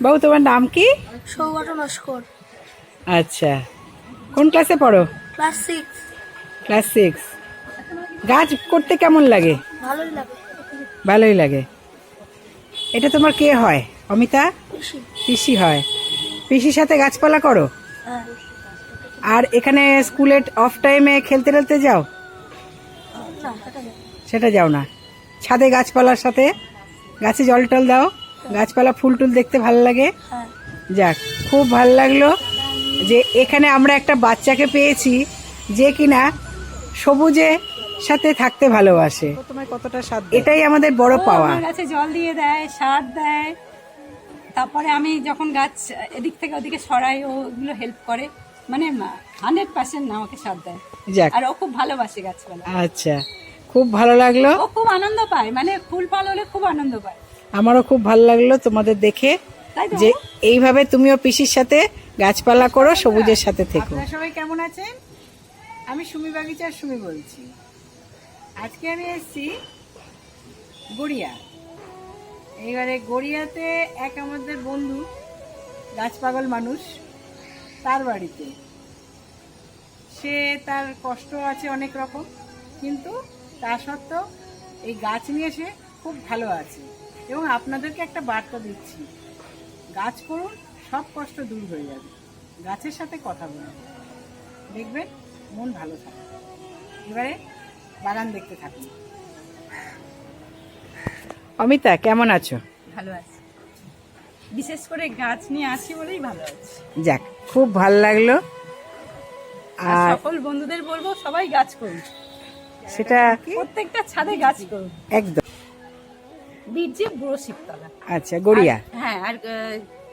বাবু তোমার নাম কি? সৌগত নস্কর। আচ্ছা, কোন ক্লাসে পড়ো? ক্লাস 6। ক্লাস 6। গাছ করতে কেমন লাগে? ভালোই লাগে। ভালোই লাগে। এটা তোমার কে হয়? অমিতা বেশি। পিসি হয়। পিসির সাথে গাছপালা করো? হ্যাঁ। আর এখানে স্কুলে অফ টাইমে খেলতে টেলতে যাও? না, সেটা না। সেটা যাও না। ছাদে গাছপালার সাথে গাছে জল টল দাও? গাছপালা ফুল টুল দেখতে ভালো লাগে? হ্যাঁ। যাক, খুব ভালো লাগলো যে এখানে আমরা একটা বাচ্চাকে পেয়েছি যে কিনা সবুজে সাথে থাকতে ভালোবাসে। তোমার কতটা স্বাদ, এটাই আমাদের বড় পাওয়া। আমার গাছে জল দিয়ে দেয়, সার দেয়, তারপরে আমি যখন গাছ এদিক থেকে ওদিকে সরাই ওগুলো হেল্প করে, মানে 100% না আমাকে সার দেয়। যাক, আর ও খুব ভালোবাসে গাছপালা। আচ্ছা, খুব ভালো লাগলো। ও খুব আনন্দ পায়, মানে ফুল ফল হলে খুব আনন্দ পায়। আমারও খুব ভালো লাগলো তোমাদের দেখে তাই তো? যে এইভাবে তুমিও পিসির সাথে গাছপালা করো, সবুজের সাথে থেকো। আপনারা সবাই কেমন আছেন? আমি সুমি বাগিচার সুমি বলছি। আজকে আমি এসেছি গড়িয়া। এইবারে গড়িয়াতে এক আমাদের বন্ধু, গাছ পাগল মানুষ, তার বাড়িতে। সে তার কষ্ট আছে অনেক রকম, কিন্তু তা সত্ত্বেও এই গাছ নিয়ে সে খুব ভালো আছে। এবং আপনাদেরকে একটা বার্তা দিচ্ছি, গাছ করুন, সব কষ্ট দূর হয়ে যাবে। গাছের সাথে কথা বলুন, দেখবেন মন ভালো থাকে। এবারে বাগান দেখতে থাকুন। অমিতা কেমন আছো? ভালো আছে, বিশেষ করে গাছ নিয়ে আসি বলেই ভালো আছে। যাক, খুব ভালো লাগলো। আর আর সকল বন্ধুদের বলবো সবাই গাছ করুন, সেটা প্রত্যেকটা ছাদে গাছ করুন। একদম। বীরজি বুড়ো শিবতলা। আচ্ছা, গড়িয়া। হ্যাঁ, আর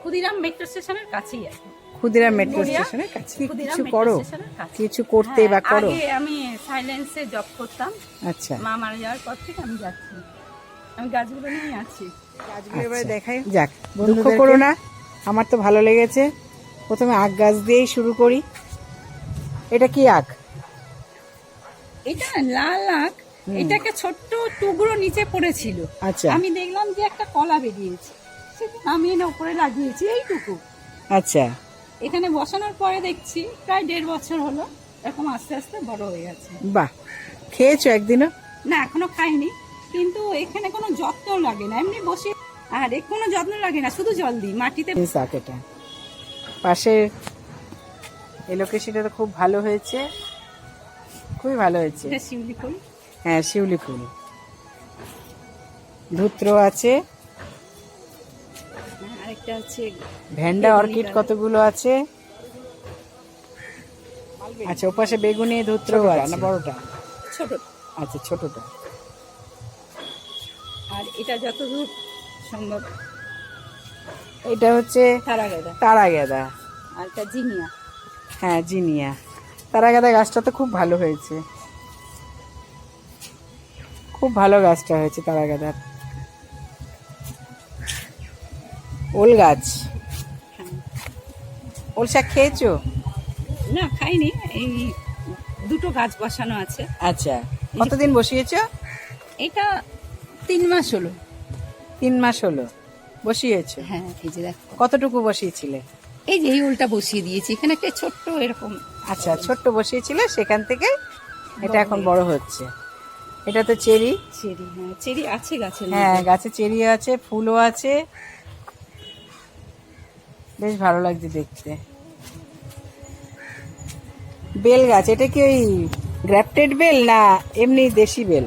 ক্ষুদিরাম মেট্রো স্টেশনের কাছেই আছে। ক্ষুদিরাম মেট্রো গড়িয়া, স্টেশনের কাছে। ক্ষুদিরাম কিছু মেট্রো করো, স্টেশনের কাছে। কিছু করতে বা হ্যাঁ, করো? আগে আমি সাইলেন্সে জব করতাম। আচ্ছা, মা মারা যাওয়ার পর থেকে আমি যাচ্ছি, আমি গাছগুলো নিয়ে আছি। গাছগুলো এবারে দেখাই। যাক, দুঃখ করো না, আমার তো ভালো লেগেছে। প্রথমে আখ গাছ দিয়েই শুরু করি। এটা কি আখ? এটা লাল আখ। এটা একটা ছোট্ট টুকরো নিচে পড়েছিল। আচ্ছা, আমি দেখলাম যে একটা কলা বেরিয়েছে, সেটা আমি এনে উপরে লাগিয়েছি এইটুকু। আচ্ছা, এখানে বসানোর পরে দেখছি প্রায় 1.5 বছর হলো, এরকম আস্তে আস্তে বড় হয়ে গেছে। বাহ, খেয়েছো একদিনও? না, এখনো খাইনি, কিন্তু এখানে কোনো যত্ন লাগে না, এমনি বসে। আর কোনো যত্ন লাগে না, শুধু জল দিই মাটিতে। আখ, এটা পাশে এই লোকেশনটা তো খুব ভালো হয়েছে, খুবই ভালো হয়েছে। এটা শিউলি ফুল। হ্যাঁ, শিউলি ফুল। ধুত্র আছে, আরেকটা আছে ভ্যান্ডা অর্কিড কতগুলো আছে। আচ্ছা, ওপাশে বেগুনি ধুত্র আছে না বড়টা? ছোট। আচ্ছা, ছোটটা। আর এটা যতদূর সম্ভব এটা হচ্ছে তারা গাঁদা। তারা গাঁদা। আর এটা জিনিয়া। হ্যাঁ, জিনিয়া। তারা গাঁদা গাছটা তো খুব ভালো হয়েছে, খুব ভালো গাছটা হয়েছে তারা গাঁদার। ওল গাছ, ওল শাক খেয়েছো? না, খাইনি, এই দুটো গাছ বসানো আছে। আচ্ছা, কতদিন বসিয়েছো? এটা 3 মাস হলো। 3 মাস হলো বসিয়েছো? হ্যাঁ, এই যে দেখো, কতটুকু বসিয়েছিলে? এই যে এই ওলটা বসিয়ে দিয়েছি, এখানে একটা ছোট্ট এরকম। আচ্ছা, ছোট্ট বসিয়েছিলে, সেখান থেকে এটা এখন বড় হচ্ছে। এটা তো চেরি। চেরি, হ্যাঁ, চেরি আছে গাছে। হ্যাঁ, গাছে চেরি আছে, ফুলও আছে, বেশ ভালো লাগছে দেখতে। বেল গাছ, এটা কি ওই গ্রাফটেড বেল না এমনি দেশি বেল?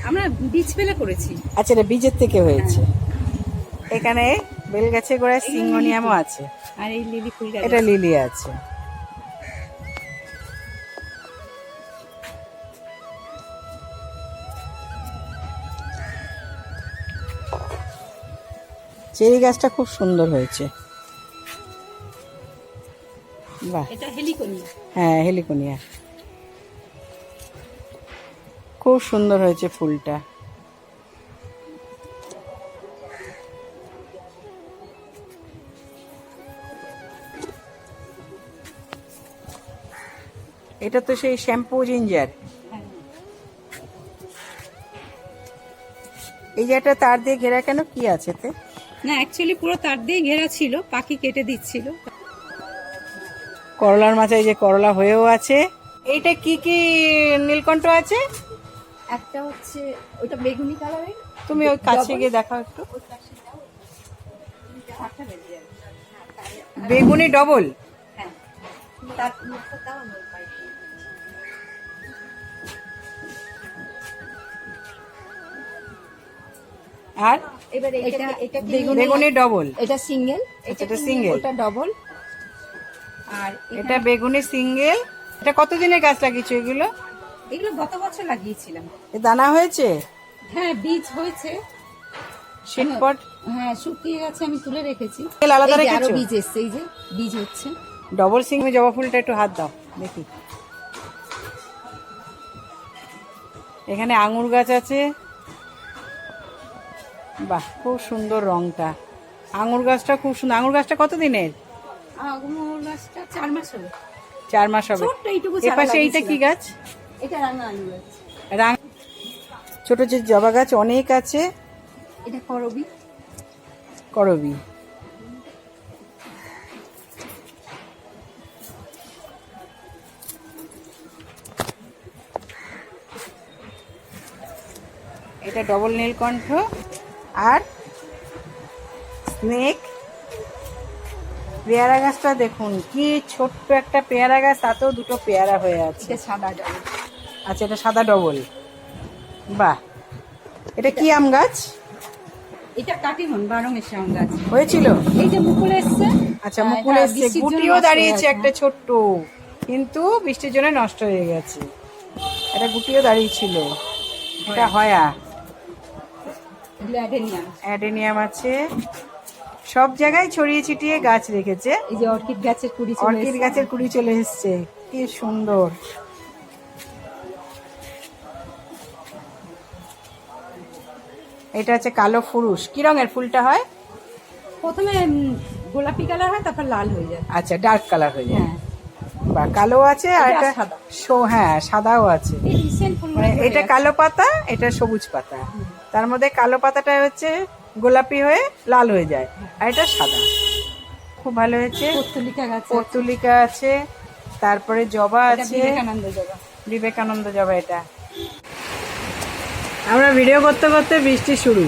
আমরা বীজ ফেলে করেছি। আচ্ছা, এটা বীজের থেকে হয়েছে। এখানে বেল গাছের গোড়ায় সিঙ্গোনিয়ামও আছে। আর এই লিলি ফুল গাছ। এটা লিলি আছে। চেরি গাছটা খুব সুন্দর হয়েছে। বাহ, এটা হেলিকোনিয়া। হ্যাঁ, হেলিকোনিয়া, খুব সুন্দর হয়েছে ফুলটা। এটা তো সেই শ্যাম্পু জিঞ্জার। এই যে একটা তার দিয়ে ঘেরা, কেন কি আছে এতে? না অ্যাকচুয়ালি পুরো তার দিয়ে ঘেরা ছিল, পাখি কেটে দিচ্ছিল। করলার মাচা, এই যে করলা হয়েও আছে। এইটা কি কি নীলকণ্ঠ আছে? একটা হচ্ছে ওইটা বেগুনি কালারের। তুমি ওই কাছে গিয়ে দেখাও একটু। বেগুনি ডবল। হ্যাঁ, তার আর এবার এটা বেগুনি ডবল। এটা সিঙ্গেল, এটা সিঙ্গেল, ওটা ডবল। আর এটা বেগুনি সিঙ্গেল। এটা কতদিনের গাছ লাগিয়েছো এগুলো? এগুলো গত বছর লাগিয়েছিলাম। এ দানা হয়েছে? হ্যাঁ, বীজ হয়েছে। শীতপট হ্যাঁ, শুকিয়ে গেছে, আমি তুলে রেখেছি। আলাদা এই যে আরো রেখেছো? বীজ এসছে, এই যে বীজ হচ্ছে। ডবল সিং জবা ফুলটা একটু হাত দাও দেখি। এখানে আঙুর গাছ আছে। বাহ, খুব সুন্দর রংটা। আঙুর গাছটা খুব সুন্দর। আঙুর গাছটা কতদিনের? আঙুর গাছটা 4 মাস হলো। 4 মাস হবে। ছোট্ট এইটুকু এ পাশে এইটা কি গাছ? এটা রাঙা আঙুর গাছ। রাং ছোট ছোট জবা গাছ অনেক আছে। এটা করবি। করবি। এটা ডবল নীলকণ্ঠ আর স্নেক। পেয়ারা গাছটা দেখুন, কি ছোট্ট একটা পেয়ারা গাছ, তাতেও দুটো পেয়ারা হয়ে আছে। এটা সাদা ডবল। আচ্ছা, এটা সাদা ডবল। বাহ, এটা কি আম গাছ? এটা কাটিমন 12 মেশে আম গাছ। হয়েছিল? এই যে মুকুল এসছে। আচ্ছা, মুকুল এটা এসছে। বৃষ্টির জন্য গুটিও নষ্ট দাঁড়িয়েছে হয়ে একটা গেছে। ছোট্ট, কিন্তু বৃষ্টির জন্য নষ্ট হয়ে গেছে। এটা গুটিও দাঁড়িয়েছিল। এটা হয়া। এগুলো অ্যাডেনিয়াম। অ্যাডেনিয়াম আছে। সব জায়গায় ছড়িয়ে ছিটিয়ে গাছ রেখেছে। এই যে অর্কিড গাছের কুড়ি চলে অর্কিড এসছে। গাছের কুড়ি চলে এসছে। কি সুন্দর। এটা হচ্ছে কালো ফুরুষ। কি রঙের ফুলটা হয়? প্রথমে গোলাপি কালার হয়, তারপর লাল হয়ে যায়। আচ্ছা, ডার্ক কালার হয়ে যায়। হ্যাঁ, বা কালো আছে আর এটা এটা সাদা। হ্যাঁ, সাদাও আছে। এই রিসেন্ট ফুল মানে এটা কালো পাতা, এটা সবুজ পাতা। তার মধ্যে কালো পাতাটা হচ্ছে গোলাপি হয়ে লাল হয়ে যায়, আর এটা সাদা। খুব ভালো হয়েছে। পর্তুলিকা গাছ। পর্তুলিকা আছে, তারপরে জবা এটা আছে। বিবেকানন্দ জবা। বিবেকানন্দ জবা। এটা আমরা ভিডিও করতে করতে বৃষ্টি শুরু।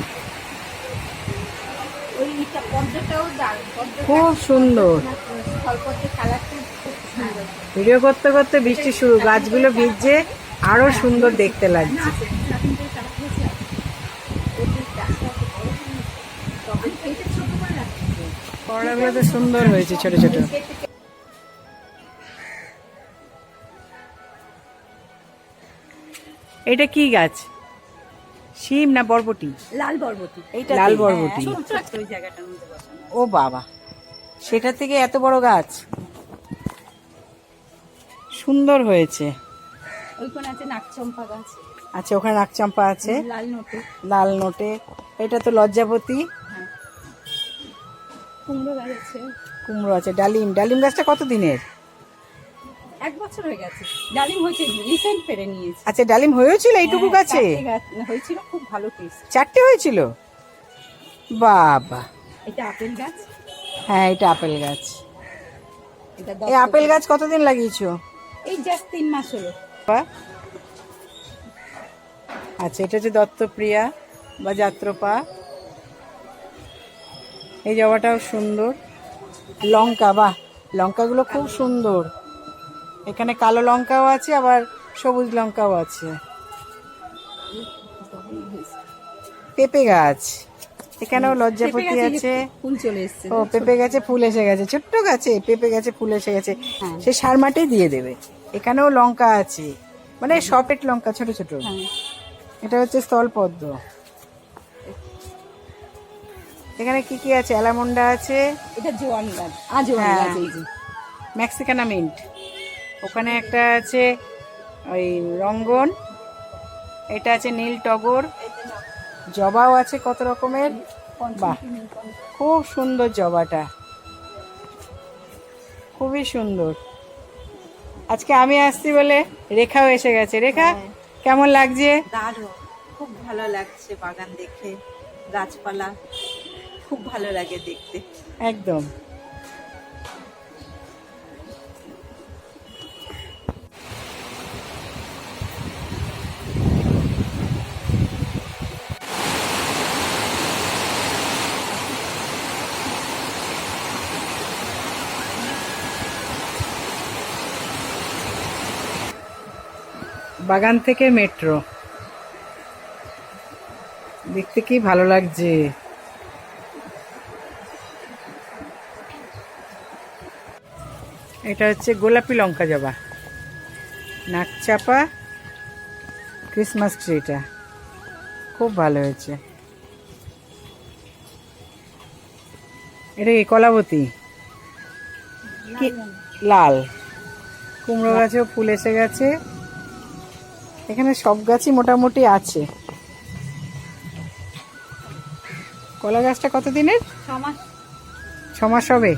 ওই পদ্মটাও দারুণ। পদ্মটা খুব সুন্দর। স্থলপদ্মের কালারটা খুব সুন্দর। ভিডিও করতে করতে বৃষ্টি শুরু। গাছগুলো ভিজছে, আরো সুন্দর দেখতে লাগছে। করলাগুলো তো সুন্দর হয়েছে, ছোট ছোট। এটা কি গাছ? শিম না বরবটি? লাল বরবটি। এইটা লাল বরবটি। ছোট্ট একটা ওই জায়গাটার মধ্যে বসানো। ও বাবা, সেটা থেকে এত বড় গাছ। সুন্দর হয়েছে। ওইখানে আছে নাকচম্পা গাছ। আচ্ছা, ওখানে নাকচম্পা আছে। লাল নোটে। লাল নোটে। এটা তো লজ্জাপতি। হ্যাঁ, কুমড়ো গাছ আছে। কুমড়ো আছে। ডালিম। ডালিম গাছটা কত দিনের? 1 বছর হয়ে গেছে। ডালিম হয়েছে, রিসেন্ট পেরে নিয়েছি। আচ্ছা, ডালিম হয়েছিল এইটুকু হ্যাঁ, গাছে? 4টে গাছ হয়েছিল, খুব ভালো টেস্ট। 4টে হয়েছিল? বাবা। এটা আপেল গাছ। হ্যাঁ, এটা আপেল গাছ। এটা এই আপেল গাছ কতদিন লাগিয়েছো? এই জাস্ট 3 মাস হলো। বাহ। আচ্ছা, এটা হচ্ছে দত্তপ্রিয়া বা যাত্রপা। এই জবাটাও সুন্দর। লঙ্কা। বাহ, লঙ্কাগুলো খুব সুন্দর। এখানে কালো লঙ্কাও আছে, আবার সবুজ লঙ্কাও আছে। পেঁপে গাছ। এখানেও লজ্জাপতি পেঁপে গাছে আছে। ফুল চলে এসছে। ও, পেঁপে গাছে ফুল এসে গেছে। ছোট্ট গাছে পেঁপে গাছে ফুল এসে গেছে। হ্যাঁ। সে সার মাটি দিয়ে দেবে। এখানেও লঙ্কা আছে, মানে সপেট লঙ্কা, ছোট ছোট। হ্যাঁ, এটা হচ্ছে স্থলপদ্ম। এখানে কি কি আছে? অ্যালামন্ডা আছে। এটা জোয়ান গাছ। আজোয়ান হ্যাঁ। গাছ। এই যে মেক্সিকানা মিন্ট। ওখানে একটা আছে ওই রঙ্গন। এটা আছে নীল টগর। জবাও আছে কত রকমের। বাহ, খুব সুন্দর জবাটা, খুবই সুন্দর। আজকে আমি আসছি বলে রেখাও এসে গেছে। রেখা, কেমন লাগছে? দারুণ, খুব ভালো লাগছে বাগান দেখে, গাছপালা। খুব ভালো লাগে দেখতে। একদম। বাগান থেকে মেট্রো দেখতে কি ভালো লাগছে। এটা হচ্ছে গোলাপি লঙ্কা জবা, নাকচাপা ক্রিসমাস ট্রিটা খুব ভালো হয়েছে। এটা কি কলাবতী? কি লাল। কুমড়ো গাছেও ফুল এসে গেছে। এখানে সব গাছই মোটামুটি আছে। কলা গাছটা কতদিনের? 6 মাস 6 মাস হবে।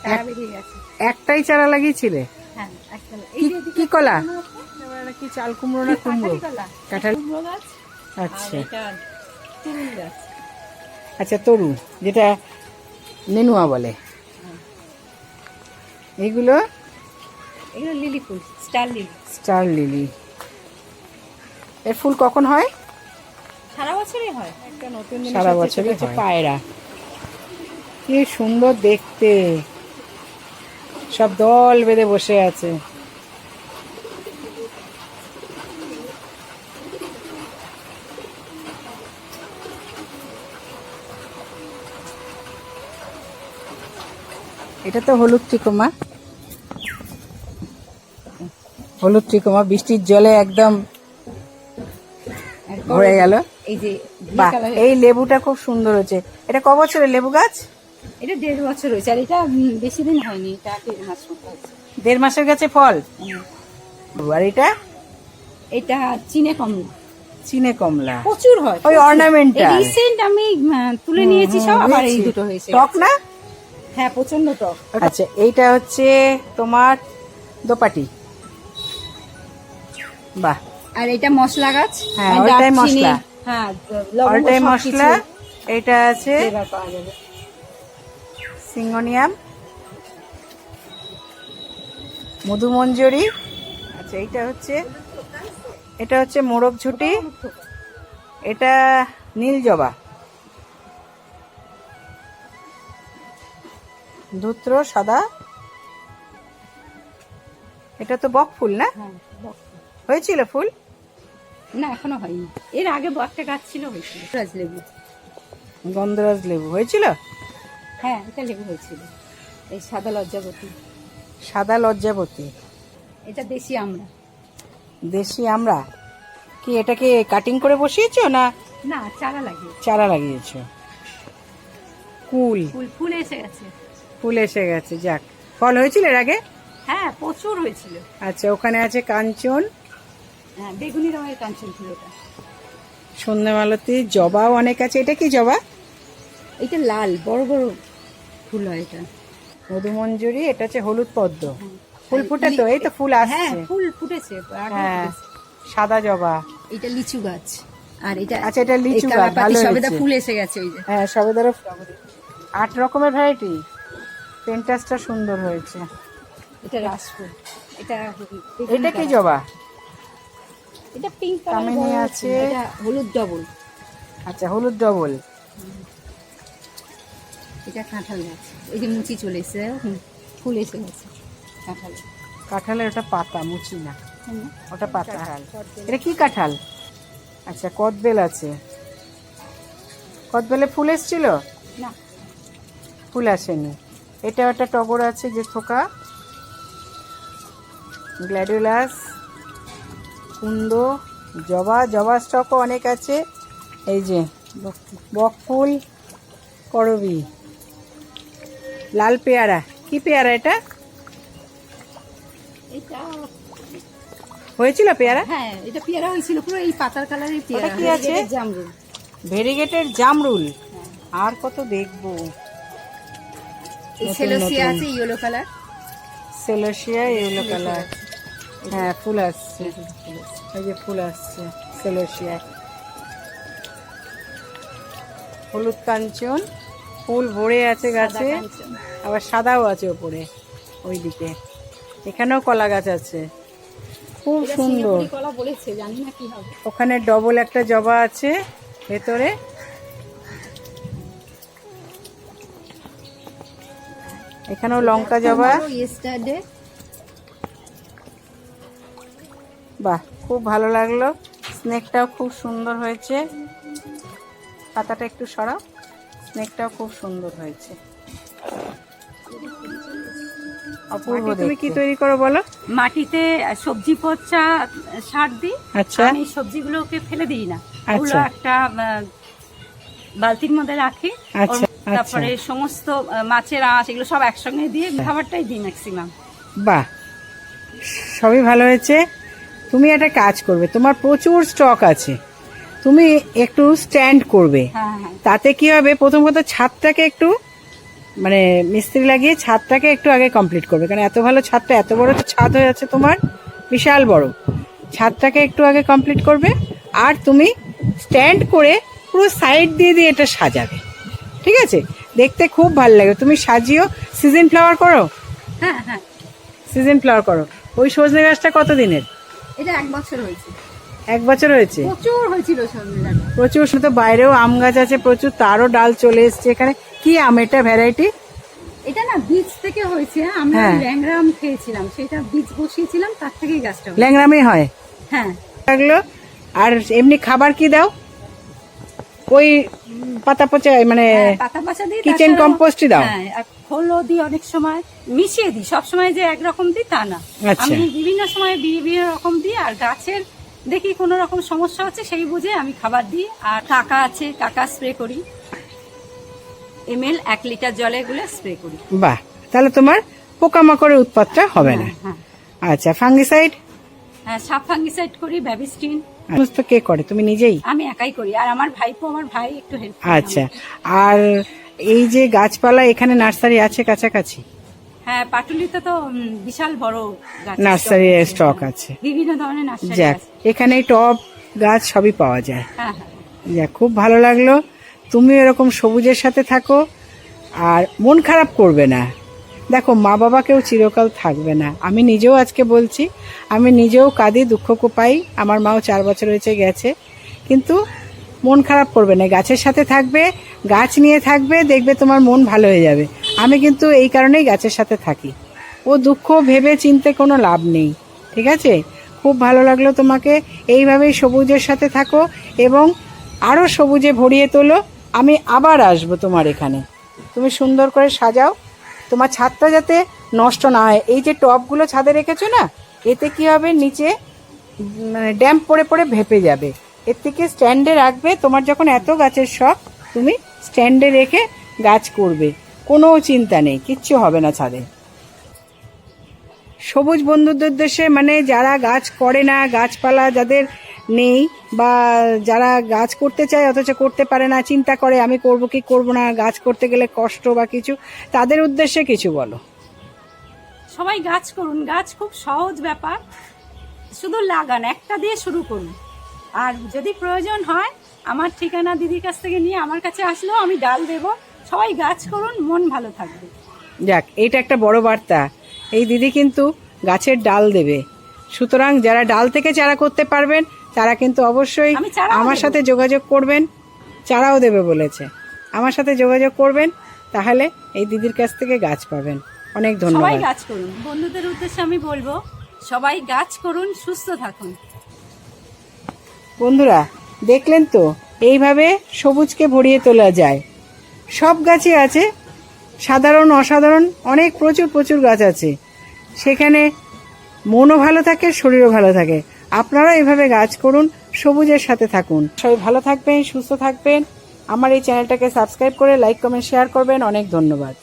চারা বেরিয়ে গেছে। একটাই চারা লাগিয়েছিলে? হ্যাঁ, একটা কি কলা? কি চাল কুমড়ো না কুমড়ো? কলা, কাঁঠাল। কুমড়ো গাছ, আর আচ্ছা এটা তরুণ গাছ। আচ্ছা, তরু যেটা নেনুয়া বলে। এইগুলো এগুলো লিলি ফুল, স্টার লিলি। Star lily. এর ফুল কখন হয়? সারা বছরই হয়। একটা নতুন জিনিস সারা বছরই হচ্ছে পায়রা। কি সুন্দর দেখতে, সব দল বেঁধে বসে আছে। এটা তো হলুদ টিকোমা। হলুদ টিকোমা বৃষ্টির জলে একদম ভরে গেল। এই যে বাহ, এই লেবুটা খুব সুন্দর হয়েছে। এটা ক বছরের লেবু গাছ? এটা 1.5 বছর হয়েছে, আর এটা বেশি দিন হয়নি, এটা 1.5 মাস মতো হয়েছে। 1.5 মাসের গাছে ফল। আর এটা? এটা চিনে কমলা। চিনে কমলা প্রচুর হয়, ওই অর্নামেন্টাল। রিসেন্ট আমি তুলে নিয়েছি সব, আবার এই দুটো হয়েছে। টক না? হ্যাঁ, প্রচন্ড টক। আচ্ছা, এইটা হচ্ছে তোমার দোপাটি। বাহ। আর এটা মশলা গাছ। হ্যাঁ, আর ওটাই দারচিনি, মশলা। হ্যাঁ, লবঙ্গ, ওটাই সবকিছু মশলা। এটা আছে flavor পাওয়া যাবে। সিঙ্গোনিয়াম, মধুমঞ্জরি। আচ্ছা, এটা হচ্ছে মোরগ ঝুটি। এটা নীল জবা, ধূত্র সাদা। এটা তো বক ফুল না? হ্যাঁ, হয়েছিল ফুল? না, এখনো হয়নি। এর আগে একটা গাছ ছিল, হয়েছিল রাজলেবু। গন্ধরাজ লেবু হয়েছিল? হ্যাঁ, এটা লেবু হয়েছিল। এই সাদা লজ্জাবতী, সাদা লজ্জাবতী। এটা দেশি আমরা। দেশি আমরা কি? এটাকে কাটিং করে বসিয়েছো না না, চারা লাগিয়ে চারা লাগিয়েছো? কুল ফুল এসে গেছে। ফুল এসে গেছে। যাক, ফল হয়েছিল এর আগে? হ্যাঁ, প্রচুর হয়েছিল। আচ্ছা, ওখানে আছে কাঞ্চন, হ্যাঁ, বেগুনি রঙের কাঞ্চন ফুল। ওটা সন্ধ্যামালতী, জবাও অনেক আছে। এটা কি জবা? এটা লাল, বড় বড় ফুল হয় এটা। মধুমঞ্জরি। এটা হচ্ছে হলুদ পদ্ম। ফুল ফুটে তো, এই তো ফুল হ্যাঁ, আসছে। ফুল ফুটেছে, আগে হ্যাঁ, ফুটেছে। সাদা জবা। এটা লিচু গাছ। আর এটা আচ্ছা, এটা লিচু এই গাছ, কালাপাতি ভালো সবেদা হয়েছে। ফুল এসে গেছে। ওই যে হ্যাঁ, সবেদারও 8 রকমের ভ্যারাইটি। পেন্টাসটা সুন্দর হয়েছে। এটা রাসফুল। এটা এটা কি জবা? এটা পিঙ্ক কামিনী কালার আছে। এটা হলুদ ডবল। আচ্ছা, হলুদ ডবল। এটা কাঁঠাল গাছ। এই যে মুচি চলে এসে ফুল এসে গেছে কাঁঠাল। কাঁঠালের ওটা পাতা, মুচি না, হুম। ওটা পাতা। এটা কি কাঁঠাল? আচ্ছা, কদবেল আছে। কদবেলে ফুল এসেছিল? না, ফুল আসেনি। এটা একটা টগর আছে যে থোকা, গ্ল্যাডিওলাস, কুন্দ, জবা স্টকও অনেক আছে। এই যে বকফুল, করবি, লাল পেয়ারা। কি পেয়ারা এটা? এটা হয়েছিল পেয়ারা? হ্যাঁ, এটা পেয়ারা হয়েছিল পুরো এই পাতার কালারের পেয়ারা। ওটা কি আছে? এটা জামরুল। ভেরিগেটের জামরুল। আর কত দেখবো। এই নতুন সেলোসিয়া নতুন। আছে yellow colour. Celosia yellow colour. হ্যাঁ, ফুল আসছে। এই যে ফুল আসছে সেলোসিয়া। হলুদ কাঞ্চন, ফুল ভরে আছে গাছে, সাদা কাঞ্চন। আবার সাদাও আছে ওপরে ওইদিকে। এখানেও কলা গাছ আছে, খুব এটা সুন্দর। সিঙ্গাপুরি কলা বলেছে, জানি না কি হবে। ওখানে ডবল একটা জবা আছে ভেতরে। এখানেও লঙ্কা জবা। ইয়েস্টারডে বাহ, খুব ভালো লাগলো। স্নেকটাও খুব সুন্দর হয়েছে। পাতাটা একটু সরাও। স্নেকটাও খুব সুন্দর হয়েছে, অপূর্ব। তুমি কি তৈরি করো বলো? মাটিতে সবজি পচা সার দিই। আচ্ছা। আমি সবজিগুলোকে ফেলে দিই না, আচ্ছা। ওগুলো একটা বালতির মধ্যে রাখি। আচ্ছা, ওর- তারপরে সমস্ত মাছের আঁশ এগুলো সব একসঙ্গে দিয়ে খাবারটাই দিই ম্যাক্সিমাম। বাহ, সবই ভালো হয়েছে। তুমি একটা কাজ করবে, তোমার প্রচুর স্টক আছে, তুমি একটু স্ট্যান্ড করবে। হ্যাঁ হ্যাঁ তাতে কি হবে, প্রথম কথা ছাদটাকে একটু মানে মিস্ত্রি লাগিয়ে ছাদটাকে একটু আগে কমপ্লিট করবে, কারণ এত ভালো ছাদটা, এত বড় তো ছাদ হয়ে যাচ্ছে তোমার, বিশাল বড়। ছাদটাকে একটু আগে কমপ্লিট করবে, আর তুমি স্ট্যান্ড করে পুরো সাইড দিয়ে দিয়ে এটা সাজাবে, ঠিক আছে? দেখতে খুব ভালো লাগে। তুমি সাজিও। সিজন ফ্লাওয়ার করো? হ্যাঁ হ্যাঁ, সিজন ফ্লাওয়ার করো। ওই সজনে গাছটা কত দিনের? এটা 1 বছর হয়েছে। 1 বছর হয়েছে? প্রচুর হয়েছিল সবজিটা। প্রচুর। শুধু বাইরেও আম গাছ আছে প্রচুর, তারও ডাল চলে এসছে এখানে। কি আম এটা, ভ্যারাইটি? এটা না বীজ থেকে হয়েছে, আমরা হ্যাঁ। ল্যাংড়া আম খেয়েছিলাম, সেটা বীজ বসিয়েছিলাম, তার থেকেই গাছটা হয়েছে। ল্যাংড়ামি হয় হ্যাঁ লাগলো। আর এমনি খাবার কি দাও? ওই পাতা পচা মানে হ্যাঁ, পাতা পাতা দিই, কিচেন তাছাড়াও- কম্পোস্টই দাও? হ্যাঁ, আর খোলও দিই, অনেক সময় মিশিয়ে দিই, সব সময় যে একরকম দিই তা না। আচ্ছা। আমি বিভিন্ন সময় বিভিন্ন রকম দিই, আর গাছের দেখি কোনো রকম সমস্যা হচ্ছে সেই বুঝে আমি খাবার দিই। আর কাকা আছে, কাকা স্প্রে করি, ml 1 লিটার জলে এগুলো স্প্রে করি। বাহ, তাহলে তোমার পোকামাকড়ের উৎপাতটা হবে না। হ্যাঁ আচ্ছা, ফাঙ্গিসাইড হ্যাঁ, সাপ ফাঙ্গিসাইড করি, ব্যাবিস্টিন সমস্ত কে করে? তুমি নিজেই? আমি একাই করি, আর আমার আমার ভাই একটু হেল্প করে। আচ্ছা। আর এই যে গাছপালা, এখানে নার্সারি আছে কাছাকাছি? হ্যাঁ, পাটুলিতে তো বিশাল বড় গাছ নার্সারি স্টক আছে। বিভিন্ন ধরনের নার্সারি যাক, আছে। এখানে টব গাছ সবই পাওয়া যায়। হ্যাঁ হ্যাঁ, যাক, খুব ভালো লাগলো। তুমি এরকম সবুজের সাথে থাকো, আর মন খারাপ করবে না। দেখো, মা বাবা কেউ চিরকাল থাকবে না। আমি নিজেও আজকে বলছি, আমি নিজেও কাঁদি, দুঃখ পাই। আমার মাও 4 বছর হয়েছে গেছে, কিন্তু মন খারাপ করবে না, গাছের সাথে থাকবে, গাছ নিয়ে থাকবে, দেখবে তোমার মন ভালো হয়ে যাবে। আমি কিন্তু এই কারণেই গাছের সাথে থাকি। ও দুঃখ ভেবে চিনতে কোনো লাভ নেই, ঠিক আছে? খুব ভালো লাগলো তোমাকে। এইভাবেই সবুজের সাথে থাকো এবং আরও সবুজে ভরিয়ে তোলো। আমি আবার আসবো তোমার এখানে। তুমি সুন্দর করে সাজাও, তোমার ছাদটা যাতে নষ্ট না হয়। এই যে টবগুলো ছাদে রেখেছো না, এতে কি হবে, নিচে মানে ড্যাম্প পড়ে পড়ে ভেপে যাবে। এর থেকে স্ট্যান্ডে রাখবে। তোমার যখন এত গাছের শখ, তুমি স্ট্যান্ডে রেখে গাছ করবে, কোনো চিন্তা নেই, কিচ্ছু হবে না ছাদে। সবুজ বন্ধুদের উদ্দেশ্যে, মানে যারা গাছ করে না, গাছপালা যাদের নেই, বা যারা গাছ করতে চায় অথচ করতে পারে না, চিন্তা করে আমি করব কি করব না, গাছ করতে গেলে কষ্ট বা কিছু, তাদের উদ্দেশ্যে কিছু বলো। সবাই গাছ করুন, গাছ খুব সহজ ব্যাপার, শুধু লাগান, একটা দিয়ে শুরু করুন। আর যদি প্রয়োজন হয়, আমার ঠিকানা দিদির কাছ থেকে নিয়ে আমার কাছে আসলেও আমি ডাল দেব। সবাই গাছ করুন, মন ভালো থাকবে। যাক, এইটা একটা বড় বার্তা। এই দিদি কিন্তু গাছের ডাল দেবে, সুতরাং যারা ডাল থেকে চারা করতে পারবেন তারা কিন্তু অবশ্যই আমি চারাও আমার দেব। সাথে যোগাযোগ করবেন। চারাও দেবে বলেছে, আমার সাথে যোগাযোগ করবেন, তাহলে এই দিদির কাছ থেকে গাছ পাবেন। অনেক সবাই ধন্যবাদ। গাছ করুন। বন্ধুদের উদ্দেশ্যে আমি বলবো, সবাই গাছ করুন, সুস্থ থাকুন। বন্ধুরা, দেখলেন তো, এইভাবে সবুজকে ভরিয়ে তোলা যায়। সব গাছই আছে, সাধারণ অসাধারণ অনেক প্রচুর প্রচুর গাছ আছে, সেখানে মনও ভালো থাকে, শরীরও ভালো থাকে। আপনারা এইভাবে গাছ করুন, সবুজের সাথে থাকুন। সবাই ভালো থাকবেন, সুস্থ থাকবেন। আমার এই চ্যানেলটাকে সাবস্ক্রাইব করে লাইক কমেন্ট শেয়ার করবেন। অনেক ধন্যবাদ।